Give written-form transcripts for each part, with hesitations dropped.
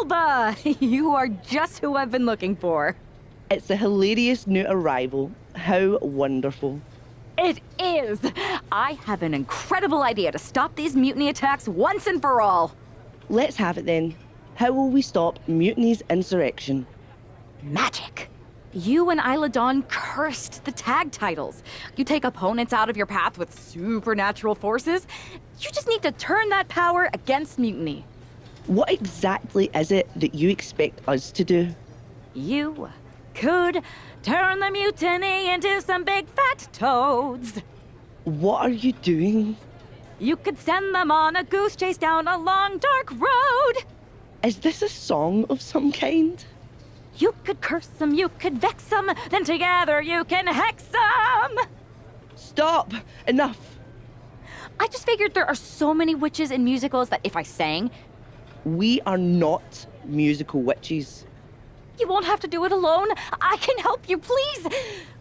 Alba! You are just who I've been looking for. It's a hilarious new arrival. How wonderful. It is! I have an incredible idea to stop these mutiny attacks once and for all. Let's have it then. How will we stop Mutiny's insurrection? Magic. You and Isla Dawn cursed the tag titles. You take opponents out of your path with supernatural forces. You just need to turn that power against Mutiny. What exactly is it that you expect us to do? You could turn the mutiny into some big fat toads. What are you doing? You could send them on a goose chase down a long, dark road. Is this a song of some kind? You could curse them, you could vex them, then together you can hex them! Stop! Enough! I just figured there are so many witches in musicals that if I sang... We are not musical witches. You won't have to do it alone. I can help you, please!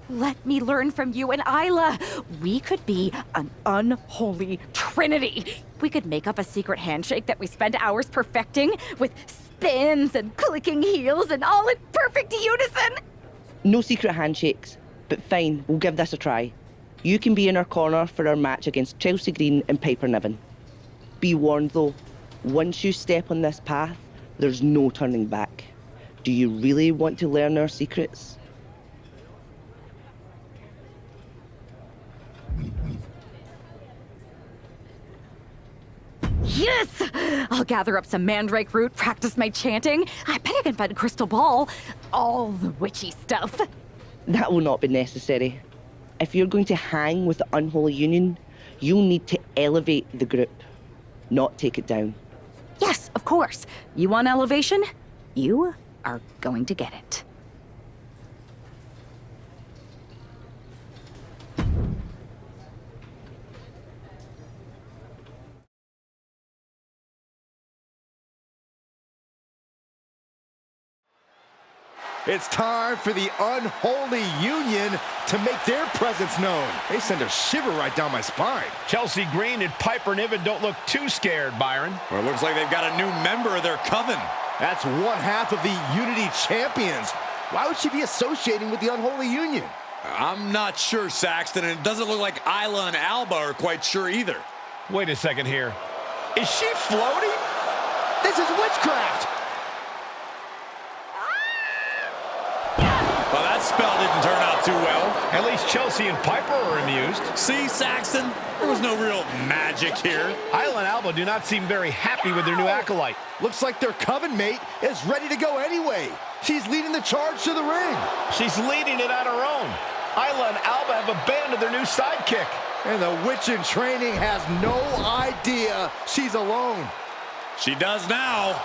Let me learn from you and Isla. We could be an unholy trinity. We could make up a secret handshake that we spend hours perfecting with spins and clicking heels and all in perfect unison. No secret handshakes, but fine, we'll give this a try. You can be in our corner for our match against Chelsea Green and Piper Niven. Be warned though, once you step on this path, there's no turning back. Do you really want to learn our secrets? Yes! I'll gather up some mandrake root, practice my chanting. I bet I can find a crystal ball. All the witchy stuff. That will not be necessary. If you're going to hang with the Unholy Union, you'll need to elevate the group, not take it down. Yes, of course. You want elevation? You are going to get it. It's time for the Unholy Union to make their presence known. They send a shiver right down my spine. Chelsea Green and Piper Niven don't look too scared, Byron. Well, it looks like they've got a new member of their coven. That's one half of the Unity Champions. Why would she be associating with the Unholy Union? I'm not sure, Saxton, and it doesn't look like Isla and Alba are quite sure either. Wait a second here. Is she floating? This is witchcraft! Well, that spell didn't turn out too well. At least Chelsea and Piper are amused. See, Saxton? There was no real magic here. Isla and Alba do not seem very happy with their new acolyte. Looks like their coven mate is ready to go anyway. She's leading the charge to the ring. She's leading it on her own. Isla and Alba have abandoned their new sidekick. And the witch in training has no idea she's alone. She does now.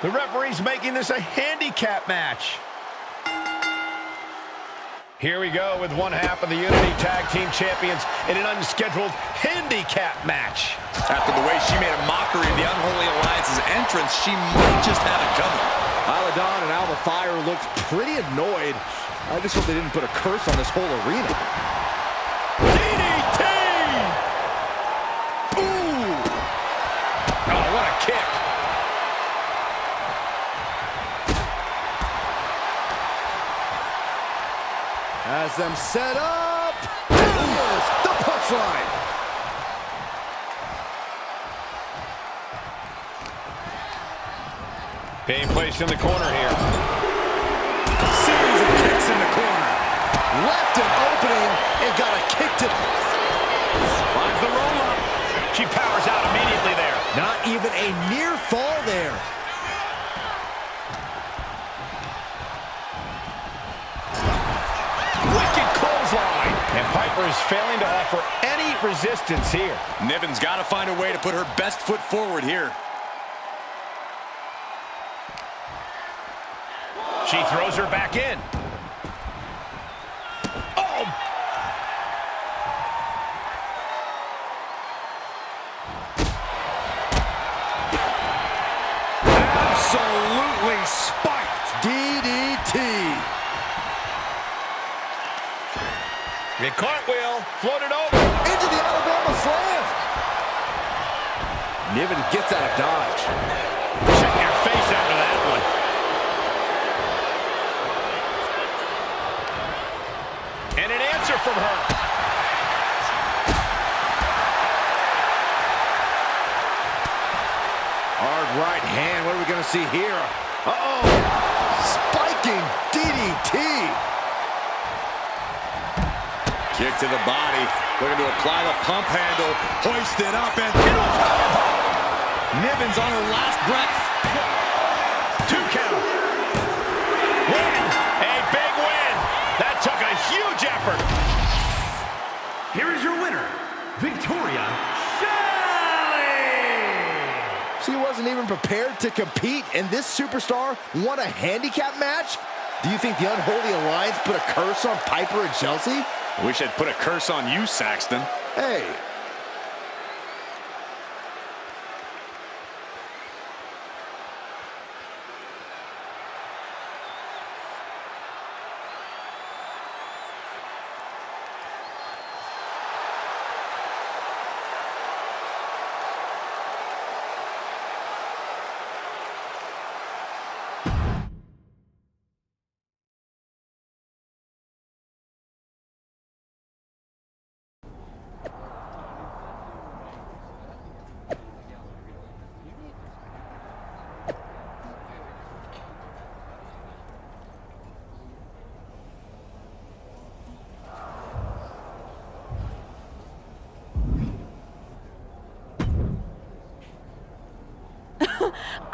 The referee's making this a handicap match. Here we go with one half of the Unity Tag Team Champions in an unscheduled handicap match. After the way she made a mockery of the Unholy Alliance's entrance, she might just have it coming. Isla Dawn and Alba Fire looked pretty annoyed. I just hope they didn't put a curse on this whole arena. DDT! Ooh! Oh, what a kick. Has them set up. There's the punchline. Being placed in the corner here. Series of kicks in the corner. Left an opening and got a kick to... Finds the roll-up. She powers out immediately there. Not even a near fall there. Wicked clothesline. And Piper is failing to offer any resistance here. Niven's got to find a way to put her best foot forward here. She throws her back in. Oh! Absolutely spiked. DDT. The cartwheel floated over. Into the Alabama slam. Niven gets out of dodge. Check your face after that one. And an answer from her. Hard right hand. What are we going to see here? Uh-oh. Spiking DDT. Kick to the body. Looking to apply the pump handle. Hoist it up and... Niven's on her last breath. 2 count. Win. A big win. That took a huge effort. Here is your winner, Victoria Shelly! She wasn't even prepared to compete, and this superstar won a handicap match? Do you think the Unholy Alliance put a curse on Piper and Chelsea? Wish I'd put a curse on you, Saxton. Hey.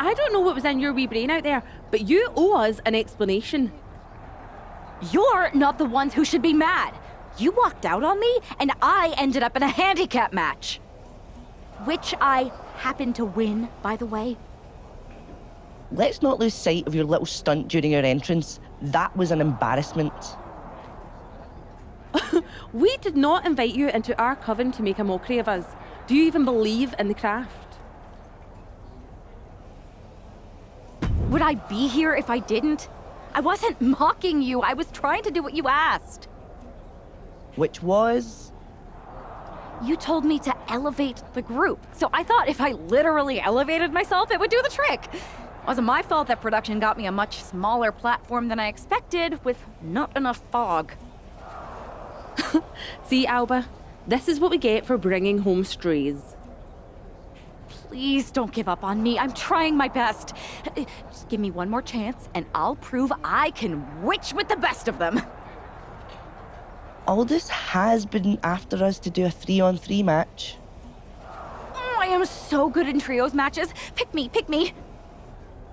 I don't know what was in your wee brain out there, but you owe us an explanation. You're not the ones who should be mad. You walked out on me, and I ended up in a handicap match. Which I happened to win, by the way. Let's not lose sight of your little stunt during your entrance. That was an embarrassment. We did not invite you into our coven to make a mockery of us. Do you even believe in the craft? Would I be here if I didn't? I wasn't mocking you. I was trying to do what you asked. Which was... You told me to elevate the group, so I thought if I literally elevated myself, it would do the trick. It wasn't my fault that production got me a much smaller platform than I expected, with not enough fog. See, Alba, this is what we get for bringing home strays. Please don't give up on me. I'm trying my best. Just give me one more chance, and I'll prove I can witch with the best of them. Aldous has been after us to do a 3-on-3 match. I am so good in trios matches. Pick me, pick me.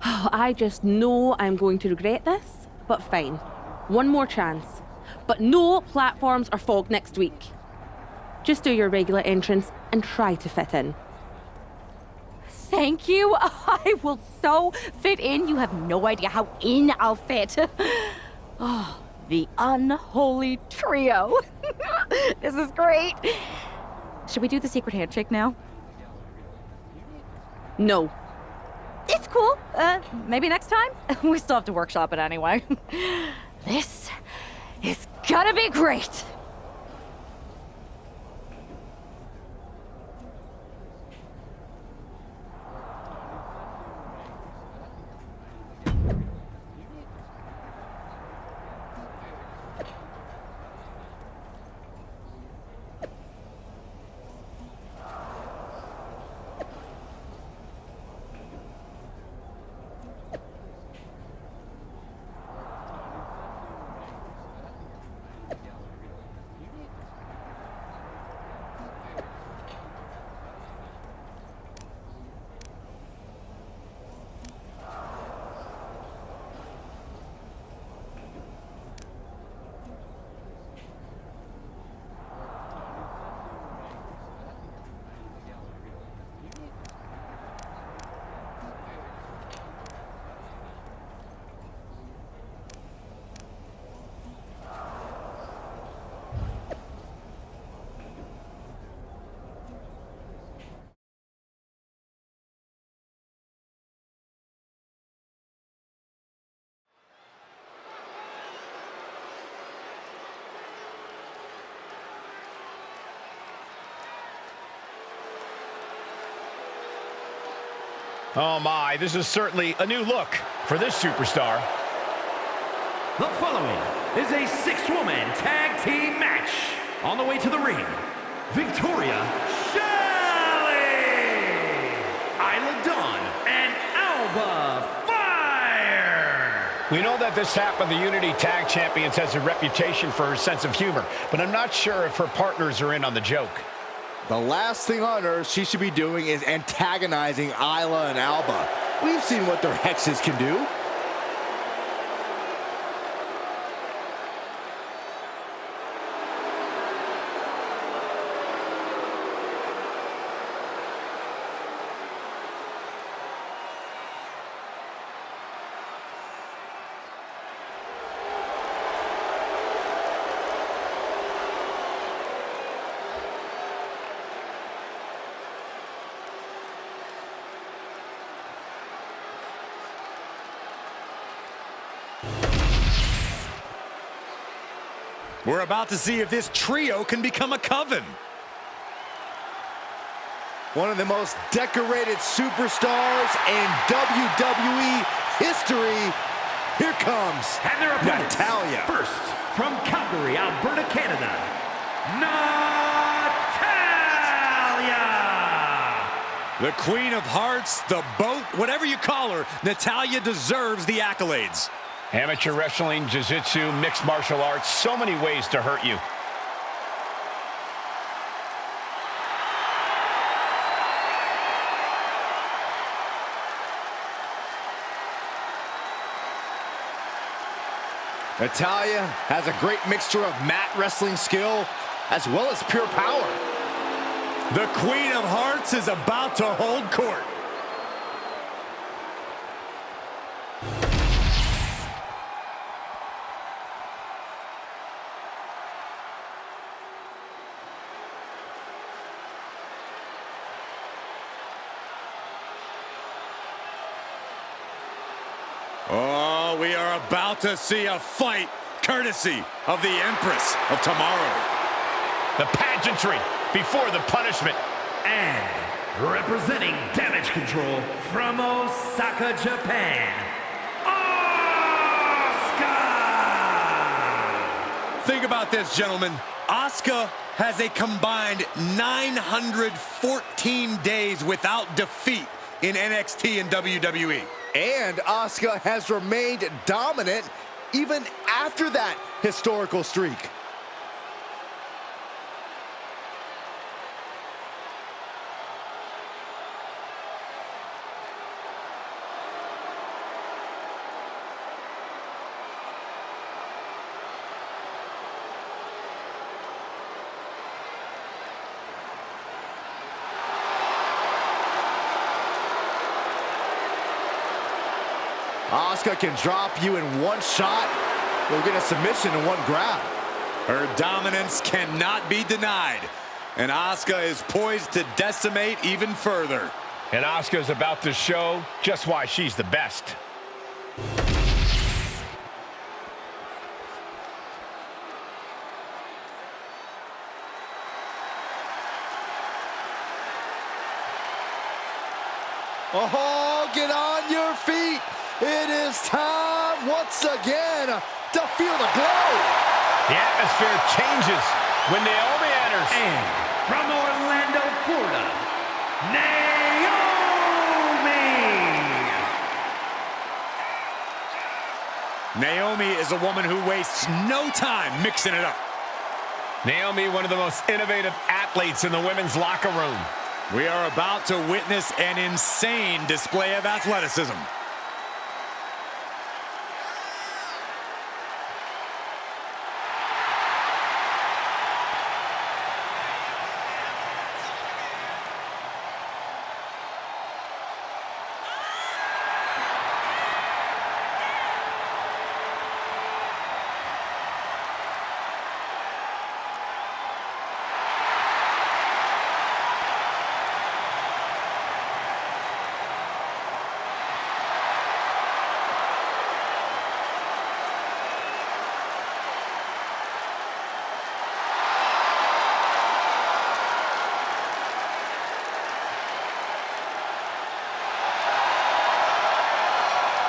I just know I'm going to regret this, but fine. One more chance. But no platforms or fog next week. Just do your regular entrance and try to fit in. Thank you. I will so fit in. You have no idea how in I'll fit. Oh, the Unholy Trio. This is great. Should we do the secret handshake now? No. It's cool. Maybe next time? We still have to workshop it anyway. This is gonna be great. Oh my, this is certainly a new look for this superstar. The following is a six-woman tag team match. On the way to the ring, Victoria, Shelly, Isla Dawn, and Alba Fire. We know that this half of the Unity Tag Champions has a reputation for her sense of humor, but I'm not sure if her partners are in on the joke. The last thing on earth she should be doing is antagonizing Isla and Alba. We've seen what their hexes can do. We're about to see if this trio can become a coven. One of the most decorated superstars in WWE history. Here comes And their opponents. Natalya. First, from Calgary, Alberta, Canada, Natalya. The Queen of Hearts, the boat, whatever you call her, Natalya deserves the accolades. Amateur wrestling, jiu-jitsu, mixed martial arts, so many ways to hurt you. Natalya has a great mixture of mat wrestling skill as well as pure power. The Queen of Hearts is about to hold court. Oh, we are about to see a fight courtesy of the Empress of Tomorrow. The pageantry before the punishment. And representing Damage Control from Osaka, Japan, Asuka! Think about this, gentlemen. Asuka has a combined 914 days without defeat in NXT and WWE. And Asuka has remained dominant even after that historical streak. Asuka can drop you in one shot. We'll get a submission in one grab. Her dominance cannot be denied, and Asuka is poised to decimate even further. And Asuka's about to show just why she's the best. Oh, get on your feet. It is time once again to feel the glow. The atmosphere changes when Naomi enters. And from Orlando, Florida, Naomi! Naomi is a woman who wastes no time mixing it up. Naomi, one of the most innovative athletes in the women's locker room. We are about to witness an insane display of athleticism.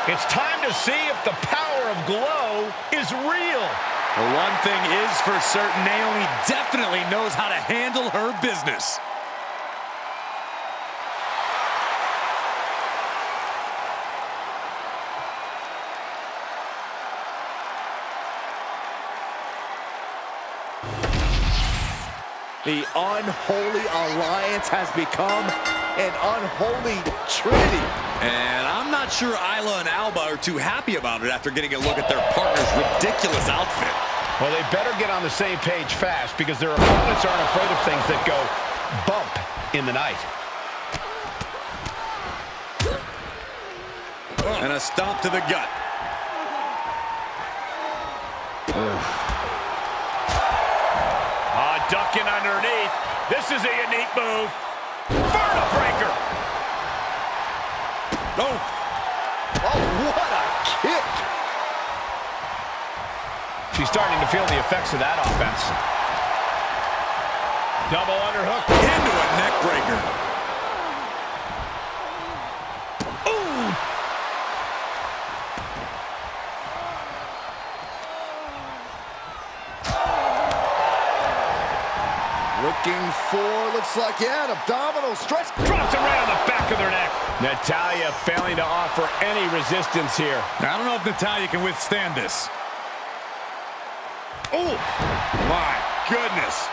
It's time to see if the power of Glow is real. Well, one thing is for certain, Naomi definitely knows how to handle her business. The Unholy Alliance has become an unholy trinity. And I'm not sure Isla and Alba are too happy about it after getting a look at their partner's ridiculous outfit. Well, they better get on the same page fast because their opponents aren't afraid of things that go bump in the night. And a stomp to the gut. Ducking underneath. This is a unique move. Vertebreaker. Oh, what a kick. She's starting to feel the effects of that offense. Double underhook. Into a neck breaker. Ooh. Looking for, looks like, yeah, an abdominal stretch. Drops it right on the back of their neck. Natalya failing to offer any resistance here. I don't know if Natalya can withstand this. Oh, My goodness.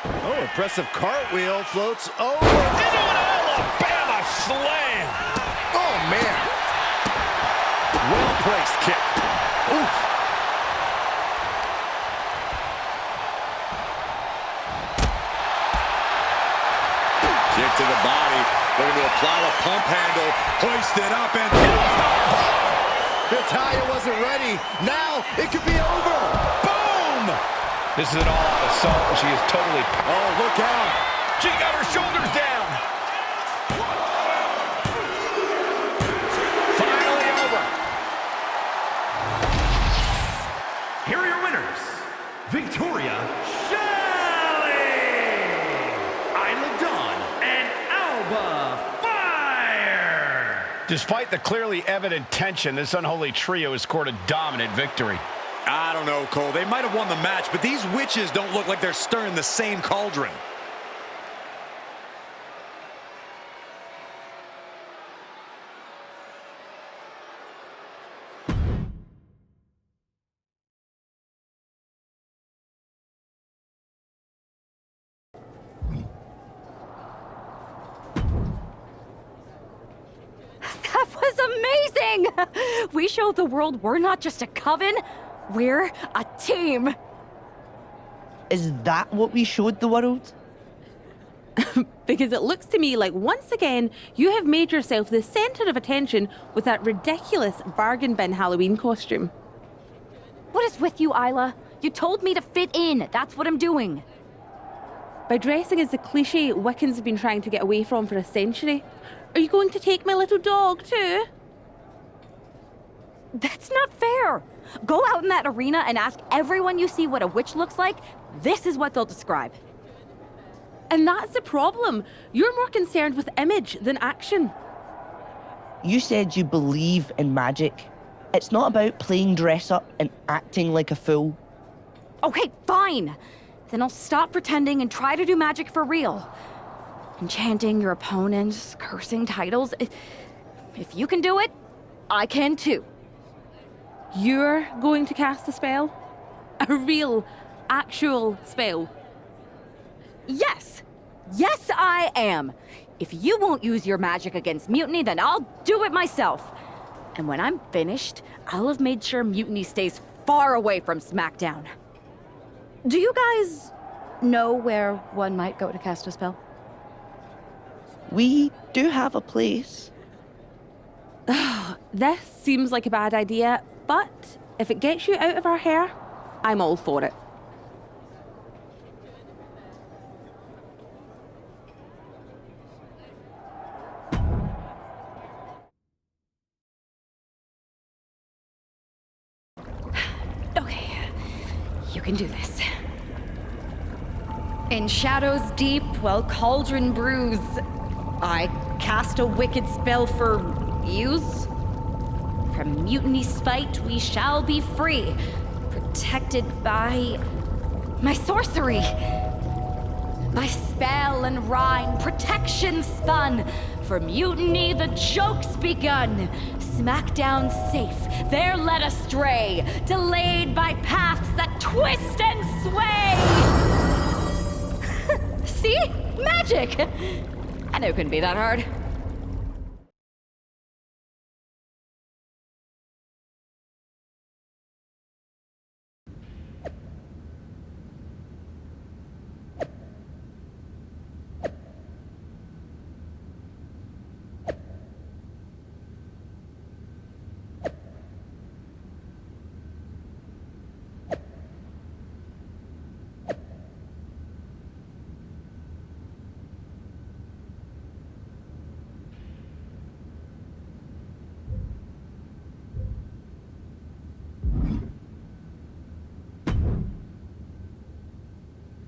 Oh, impressive cartwheel, floats over. into an Alabama slam. Oh, man. Well-placed kick. Oof. Kick to the body. Looking to apply the pump handle. Hoist it up and... Natalya wasn't ready. Now it could be over. Boom! This is an all-out assault, and she is totally... Oh, look out. She got her shoulders down. Finally over. Here are your winners. Victoria, Shelly, Isla Dawn, and Alba Fire. Despite the clearly evident tension, this unholy trio has scored a dominant victory. I don't know, Cole. They might have won the match, but these witches don't look like they're stirring the same cauldron. That was amazing! We showed the world we're not just a coven, we're a team. Is that what we showed the world? Because it looks to me like once again you have made yourself the center of attention with that ridiculous bargain bin Halloween costume. What is with you, Isla? You told me to fit in. That's what I'm doing. By dressing as the cliche Wiccans have been trying to get away from for a century, are you going to take my little dog too? That's not fair. Go out in that arena and ask everyone you see what a witch looks like. This is what they'll describe. And that's the problem. You're more concerned with image than action. You said you believe in magic. It's not about playing dress up and acting like a fool. Okay, fine. Then I'll stop pretending and try to do magic for real. Enchanting your opponents, cursing titles. If you can do it, I can too. You're going to cast a spell? A real, actual spell? Yes! Yes, I am! If you won't use your magic against Mutiny, then I'll do it myself. And when I'm finished, I'll have made sure Mutiny stays far away from SmackDown. Do you guys know where one might go to cast a spell? We do have a place. This seems like a bad idea, but if it gets you out of our hair, I'm all for it. Okay, you can do this. In shadows deep, while cauldron brews, I cast a wicked spell for use? From mutiny spite we shall be free, protected by my sorcery. By spell and rhyme, protection spun. For mutiny, the joke's begun. Smackdown safe, there led astray, delayed by paths that twist and sway. See? Magic! I knew it couldn't be that hard.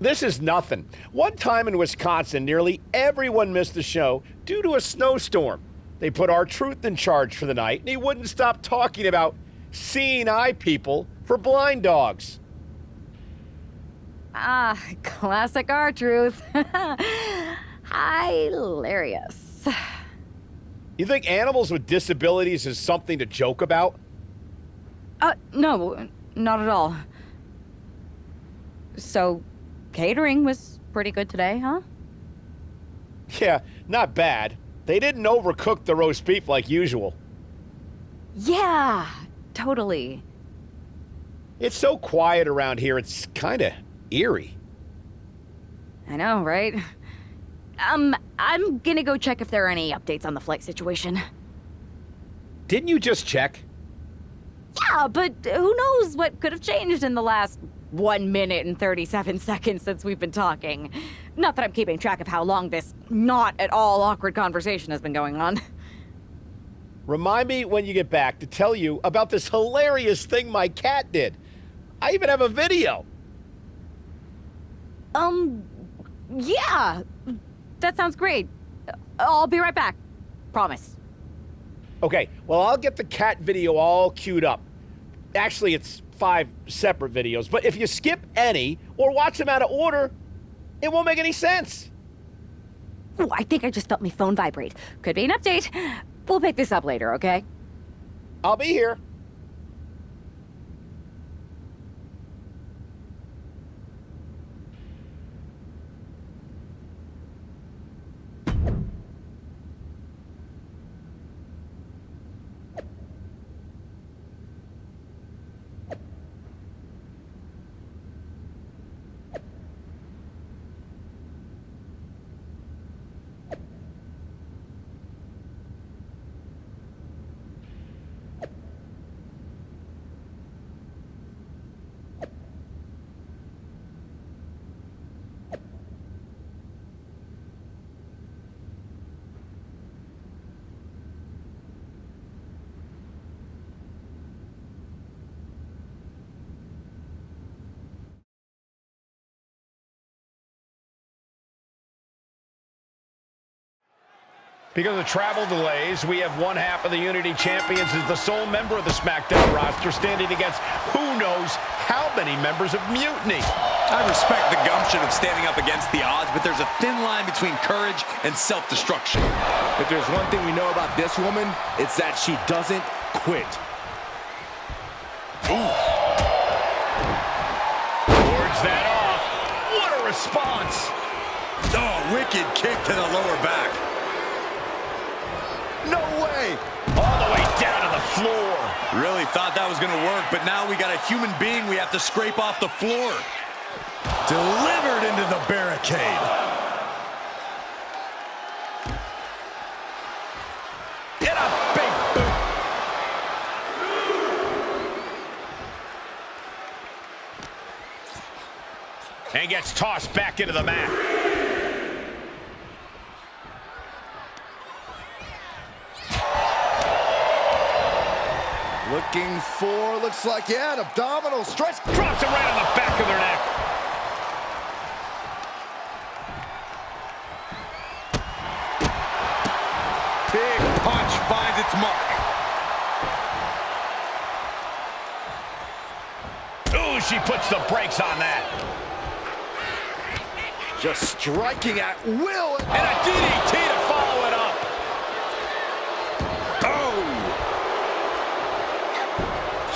This is nothing. One time in Wisconsin, nearly everyone missed the show due to a snowstorm. They put R-Truth in charge for the night, and he wouldn't stop talking about seeing eye people for blind dogs. Ah, classic R-Truth. Hilarious. You think animals with disabilities is something to joke about? No, not at all. So, catering was pretty good today, huh? Yeah, not bad. They didn't overcook the roast beef like usual. Yeah, totally. It's so quiet around here, it's kinda eerie. I know, right? I'm gonna go check if there are any updates on the flight situation. Didn't you just check? Yeah, but who knows what could have changed in the last 1 minute and 37 seconds since we've been talking. Not that I'm keeping track of how long this not at all awkward conversation has been going on. Remind me when you get back to tell you about this hilarious thing my cat did. I even have a video. Yeah. That sounds great. I'll be right back. Promise. Okay, well, I'll get the cat video all queued up. Actually, it's 5 separate videos, but if you skip any or watch them out of order, it won't make any sense. Ooh, I think I just felt my phone vibrate. Could be an update. We'll pick this up later, okay? I'll be here. Because of travel delays, we have one half of the Unity Champions as the sole member of the SmackDown roster standing against who knows how many members of Mutiny. I respect the gumption of standing up against the odds, but there's a thin line between courage and self-destruction. If there's one thing we know about this woman, it's that she doesn't quit. Wards that off. What a response. Oh, wicked kick to the lower back. No way! All the way down to the floor. Really thought that was going to work, but now we got a human being we have to scrape off the floor. Delivered into the barricade. Get a big boot. And gets tossed back into the mat. Looking for, looks like, yeah, an abdominal stretch. Drops it right on the back of their neck. its mark. Ooh, she puts the brakes on that. Just striking at will. And a DDT to follow it up. Oh!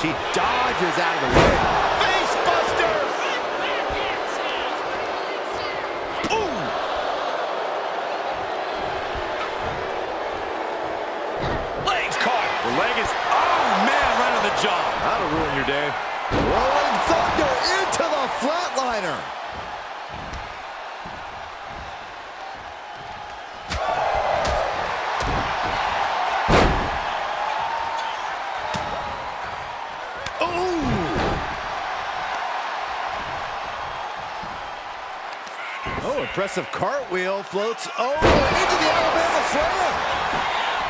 She dodges out of the way. Face buster! Ooh! Legs caught. The leg is, oh man, right on the jaw. That'll ruin your day. Rolling thunder into the flatliner. Oh, impressive cartwheel, floats over into the Alabama Slam.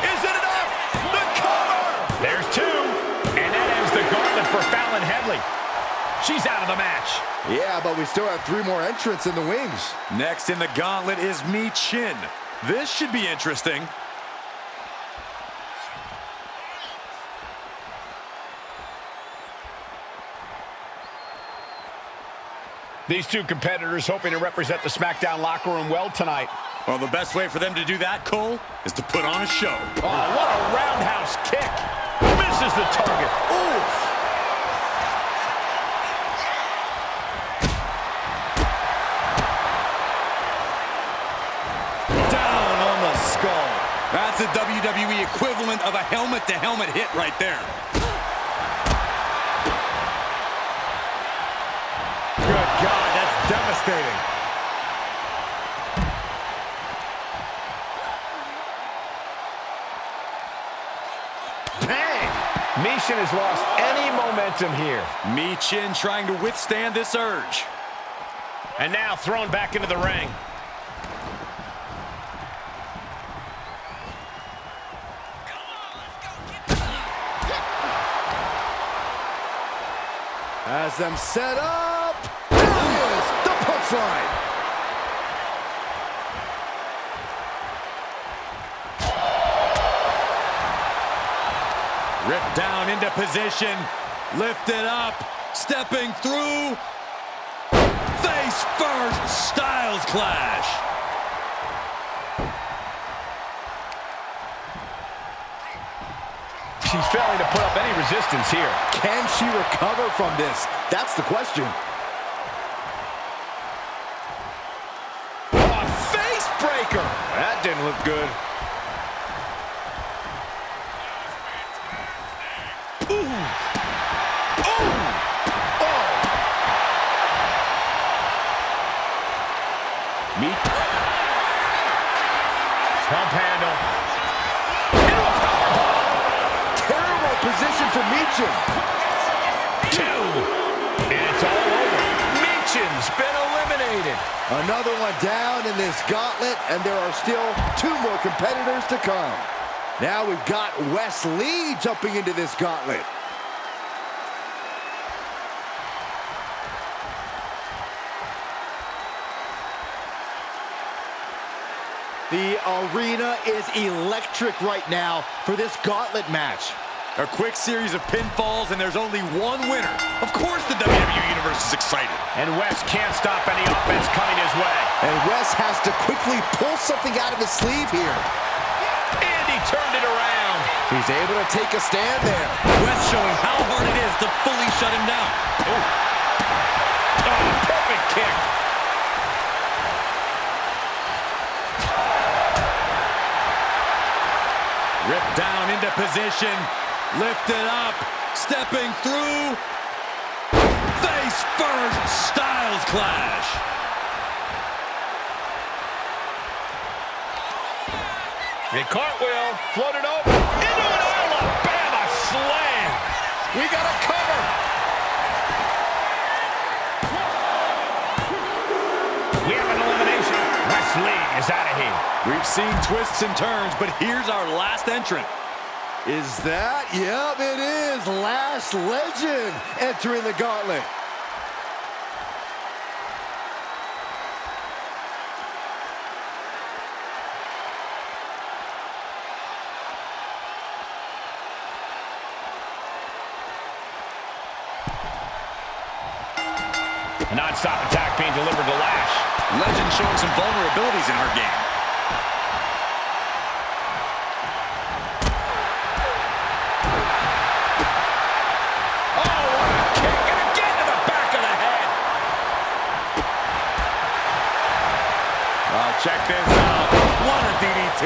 Is it enough? The cover! There's two. And that ends the gauntlet for Fallon Henley. She's out of the match. Yeah, but we still have 3 more entrants in the wings. Next in the gauntlet is Mi Chin. This should be interesting. These two competitors hoping to represent the SmackDown locker room well tonight. Well, the best way for them to do that, Cole, is to put on a show. Oh, what a roundhouse kick. Misses the target. Oof. Down on the skull. That's the WWE equivalent of a helmet-to-helmet hit right there. Good God, that's devastating. Bang! Michin has lost any momentum here. Mi Chin trying to withstand this urge. And now thrown back into the ring. Has them set up. There it is, the punchline. Ripped down into position. Lifted up. Stepping through. Face first. Styles clash. She's failing to put up any resistance here. Can she recover from this? That's the question. A face breaker. That didn't look good. Ooh. Ooh. Oh. Meat. Pump handle. Position for Michin. 2. And it's all over. Michin's been eliminated. Another one down in this gauntlet, and there are still 2 more competitors to come. Now we've got Wes Lee jumping into this gauntlet. The arena is electric right now for this gauntlet match. A quick series of pinfalls, and there's only one winner. Of course the WWE Universe is excited. And Wes can't stop any offense coming his way. And Wes has to quickly pull something out of his sleeve here. And he turned it around. He's able to take a stand there. Wes showing how hard it is to fully shut him down. Oh, perfect kick. Ripped down into position. Lifted up. Stepping through. Face first. Styles clash. The cartwheel floated over into an Alabama slam. We got a cover. We have an elimination. Wes Lee is out of here. We've seen twists and turns, but here's our last entrant. Is that? Yep, it is. Last Legend entering the gauntlet. A non-stop attack being delivered to Lash. Legend showing some vulnerabilities in her game. Oh, what a kick, and again to the back of the head. Oh, check this out. What a DDT.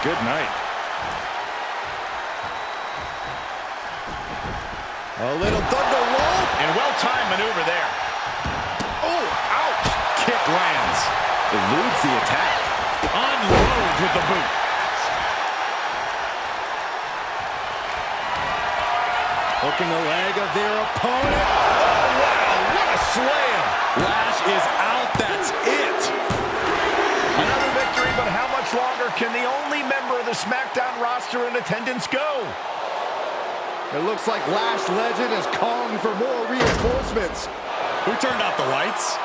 Good night. A little thunder roll. And well-timed maneuver there. Oh, ouch. Kick lands. Eludes the attack. Unloads with the boot. Hooking the leg of their opponent. Oh, wow, what a slam. Lash is out. That's it. Another victory, but how much longer can the only member of the SmackDown roster in attendance go? It looks like Lash Legend is calling for more reinforcements. Who turned out the lights?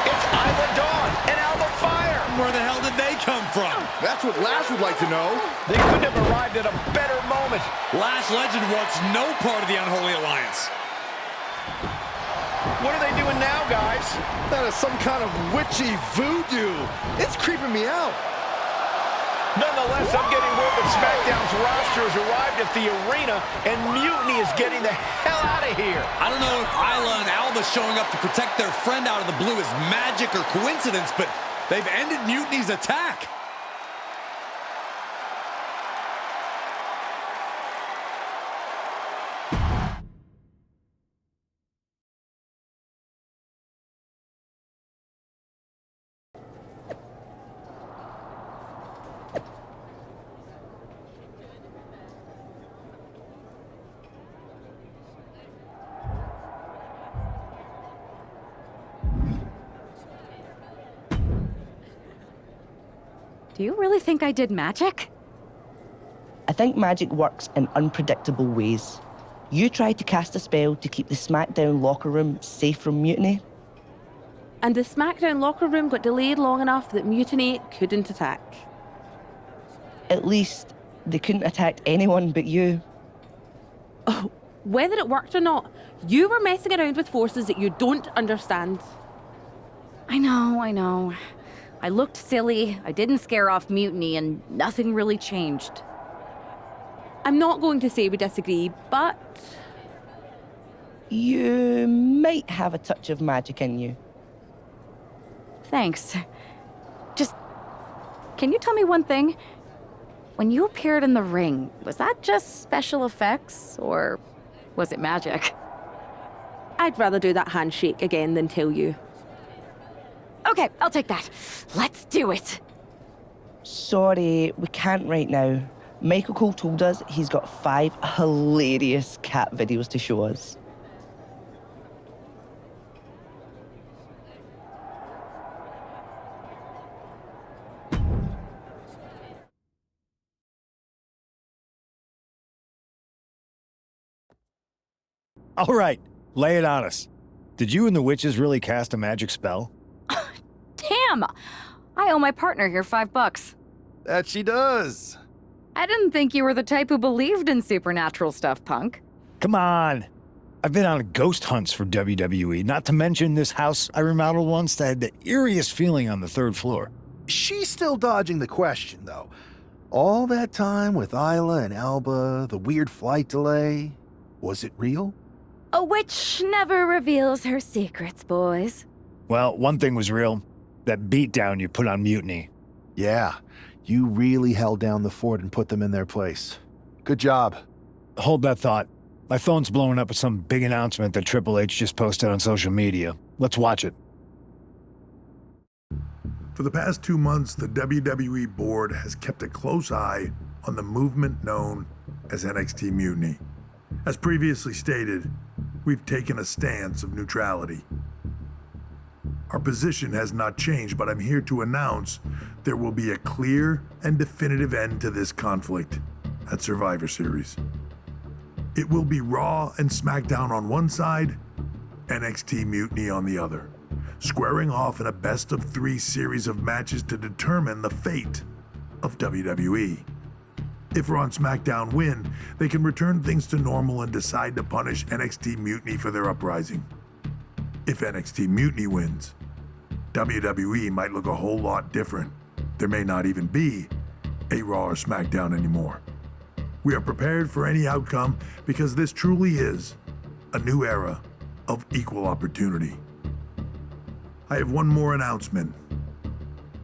It's Isla Dawn and Alba Fire. Where the hell did they come from? That's what Lash would like to know. They couldn't have arrived at a better moment. Lash Legend wants no part of the Unholy Alliance. What are they doing now, guys? That is some kind of witchy voodoo. It's creeping me out. Nonetheless, I'm getting word that SmackDown's roster has arrived at the arena, and Mutiny is getting the hell out of here. I don't know if Isla and Alba showing up to protect their friend out of the blue is magic or coincidence, but they've ended Mutiny's attack. Do you really think I did magic? I think magic works in unpredictable ways. You tried to cast a spell to keep the SmackDown locker room safe from Mutiny. And the SmackDown locker room got delayed long enough that Mutiny couldn't attack. At least, they couldn't attack anyone but you. Oh, whether it worked or not, you were messing around with forces that you don't understand. I know. I looked silly, I didn't scare off Mutiny, and nothing really changed. I'm not going to say we disagree, but... You might have a touch of magic in you. Thanks. Just, can you tell me one thing? When you appeared in the ring, was that just special effects, or was it magic? I'd rather do that handshake again than tell you. Okay, I'll take that. Let's do it. Sorry, we can't right now. Michael Cole told us he's got 5 hilarious cat videos to show us. All right, lay it on us. Did you and the witches really cast a magic spell? Damn! I owe my partner here $5. That she does. I didn't think you were the type who believed in supernatural stuff, punk. Come on. I've been on ghost hunts for WWE, not to mention this house I remodeled once that had the eeriest feeling on the 3rd floor. She's still dodging the question, though. All that time with Isla and Alba, the weird flight delay, was it real? A witch never reveals her secrets, boys. Well, one thing was real. That beatdown you put on Mutiny. Yeah, you really held down the fort and put them in their place. Good job. Hold that thought. My phone's blowing up with some big announcement that Triple H just posted on social media. Let's watch it. For the past 2 months, the WWE board has kept a close eye on the movement known as NXT Mutiny. As previously stated, we've taken a stance of neutrality. Our position has not changed, but I'm here to announce there will be a clear and definitive end to this conflict at Survivor Series. It will be Raw and SmackDown on one side, NXT Mutiny on the other, squaring off in a best-of-3 series of matches to determine the fate of WWE. If Raw and SmackDown win, they can return things to normal and decide to punish NXT Mutiny for their uprising. If NXT Mutiny wins, WWE might look a whole lot different. There may not even be a Raw or SmackDown anymore. We are prepared for any outcome because this truly is a new era of equal opportunity. I have one more announcement.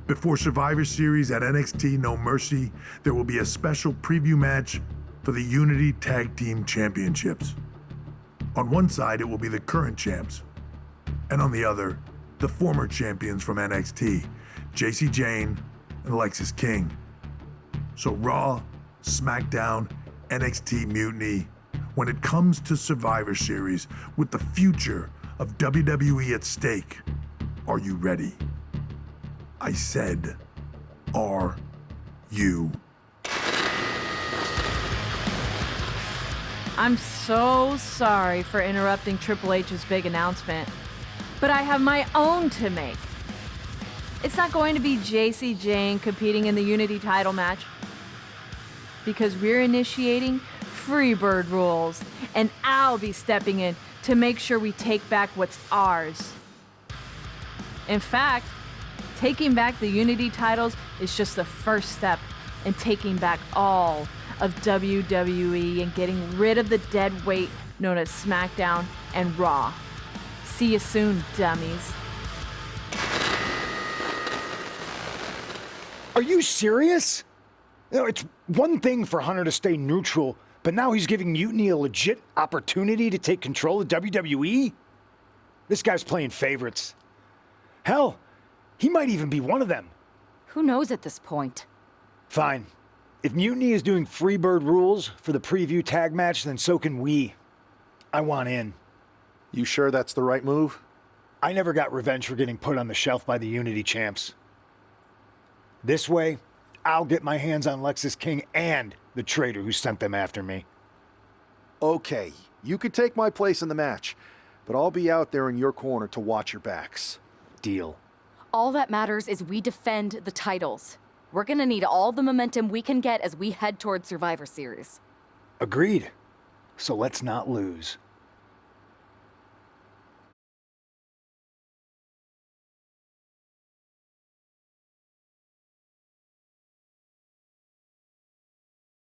Before Survivor Series at NXT No Mercy, there will be a special preview match for the Unity Tag Team Championships. On one side, it will be the current champs, and on the other, the former champions from NXT, Jacy Jayne and Lexis King. So Raw, SmackDown, NXT Mutiny, when it comes to Survivor Series with the future of WWE at stake, are you ready? I said, are you? I'm so sorry for interrupting Triple H's big announcement, but I have my own to make. It's not going to be Jacy Jayne competing in the Unity title match, because we're initiating Freebird rules, and I'll be stepping in to make sure we take back what's ours. In fact, taking back the Unity titles is just the first step in taking back all of WWE and getting rid of the dead weight known as SmackDown and Raw. See you soon, dummies. Are you serious? You know, it's one thing for Hunter to stay neutral, but now he's giving Mutiny a legit opportunity to take control of WWE? This guy's playing favorites. Hell, he might even be one of them. Who knows at this point? Fine. If Mutiny is doing Freebird rules for the preview tag match, then so can we. I want in. You sure that's the right move? I never got revenge for getting put on the shelf by the Unity champs. This way, I'll get my hands on Lexis King and the traitor who sent them after me. Okay, you could take my place in the match, but I'll be out there in your corner to watch your backs. Deal. All that matters is we defend the titles. We're gonna need all the momentum we can get as we head towards Survivor Series. Agreed. So let's not lose.